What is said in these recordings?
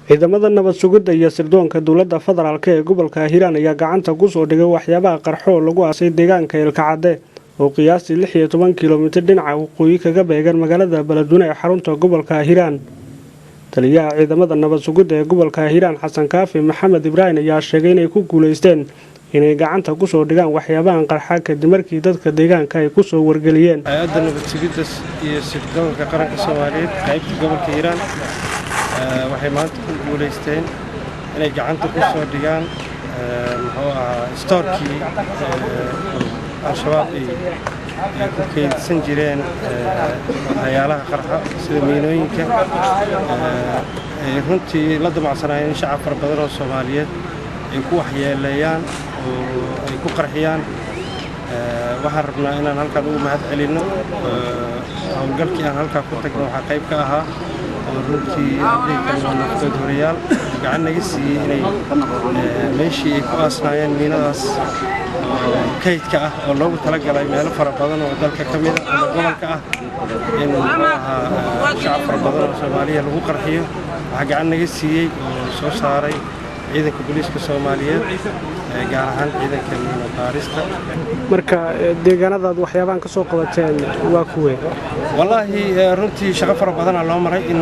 ciidamada nabad sugidda iyo sirdoonka dowladda federaalka ee gobolka Hiiraan ayaa gacanta ku soo dhigay waxyaabaha qarxo lagu aasay deegaanka Ilkacade oo qiyaastii 16 kiiloomitir dhinaca waqooyi kaga beegan magaalada Beledweyne ee xarunta gobolka Hiiraan. taliyaha ciidamada nabad sugidda ee gobolka Hiiraan Xasan Kaafi Maxamed Ibrahim ayaa sheegay inay ku guuleysteen inay gacanta ku soo dhigaan waxyaabaha qarxa kadib markii dadka deegaanka ay ku soo wargeliyeen. hay'adda nabad sugidda iyo sirdoonka qaranka Soomaaliyeed qaybta gobolka Hiiraan waxay maanta ku guuleysteen inay gacanta ku soo dhigaan stoorkii al-shabaab ay ku kaydsan jireen waxyaalaha qarxa sida miinooyinka runtii la damacsanaayeen shacab fara badan oo Soomaaliyeed ay ku waxyeeleeyaan oo ay ku qarxiyaan. waxaan rabnaa inaan halkan ugu mahad celinno howlgalkii aan halkaa ku tagno waxaa qayb ka ahaa runtii naftood horeyaal gacan naga siiyey inay meeshii ay ku aasnaayeen miinadaas kaydka ah oo loogu talagalay meelo fara badan oo dalka ka mid ah ama gobolka ah in shacab fara badan oo Soomaaliya lagu qarxiyo waxaa gacan naga siiyey oo soo saaray ciidanka booliiska Soomaaliyeed gaar ahaan ciidanka baarista. marka deegaanada waxyaabahan ka soo qabateen waa kuwee wallahi runtii shaqo fara badan loo maray in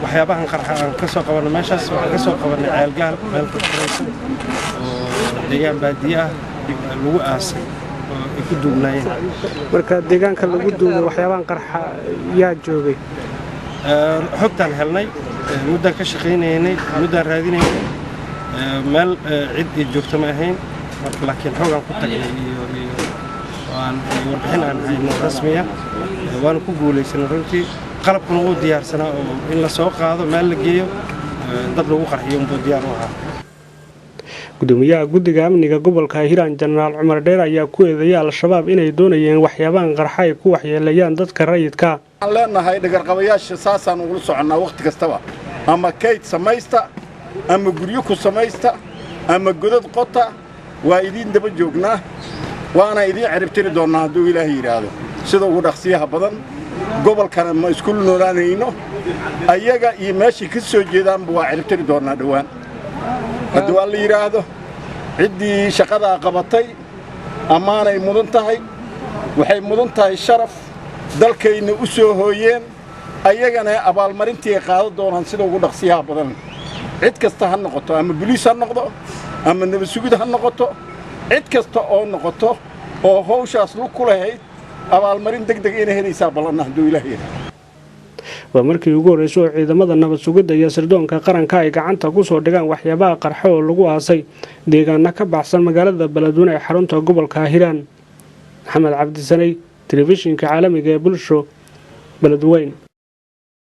waxyaabahan qarxa aan ka soo qabanno meeshaas waxaan ka soo qabanay ceelgaal meel ka furaysan oo deegaan baadiye ah lagu aasay oo ay ku duubnaayeen. marka deegaanka lagu duubay waxyaabahan qarxa yaa joogay xogtaan helnay muddaan ka shaqaynaynay muddaan raadinaynay meel cid ay joogto ma ahayn laakiin xogaan ku tagnay iyo warbixin aan hayno rasmiya waana ku guulaysanay runtii qalabkuna wuu diyaarsanaa oo in la soo qaado meel la geeyo dad lagu qarxiyo unbuu diyaar u ahaa. gudoomiyaha guddiga amniga gobolka Hiiraan Jenaraal Cumar Dheer ayaa ku eedeeyay al-shabaab inay doonayeen waxyaabahan qarxa ay ku waxyeeleeyaan dadka rayidka. waxaan leenahay dhagarqabayaasha saasaan ugu soconnaa waqti kastaba ama kayd samaysta ama guryo ku samaysta ama godad qota waa idin daba joognaa waana idin ciribtiri doonaa hadduu Ilaahay yiraahdo sida ugu dhaqsiyaha badan gobolkana ma isku noolaanayno ayaga iyo meeshii ka soo jeedaanba waa ciribtiri doonaa dhawaan hadduu alla yiraahdo ciddii shaqada qabatay amaanay mudan tahay waxay mudan tahay sharaf dalkayna u soo hooyeen ayagana abaalmarintii qaado doonaan sida ugu dhaqsiyaha badan cid kasta ha noqoto ama booliis ha noqdo ama nabad sugid ha noqoto cid kasta oo noqoto oo hawshaas ku lahayd abaalmarin degdeg inay helaysaa ballan hadduu Ilaahay waa markii ugu horeysay oo ciidamada nabad sugidda iyo sirdoonka qaranka ay gacanta ku soo dhigaan waxyaabaha qarxo oo lagu aasay deegaano ka baxsan magaalada Beledweyne ee xarunta gobolka Hiiraan. Maxamed Cabdi Sanay telefishinka caalamiga ee Bulsho Beledweyne.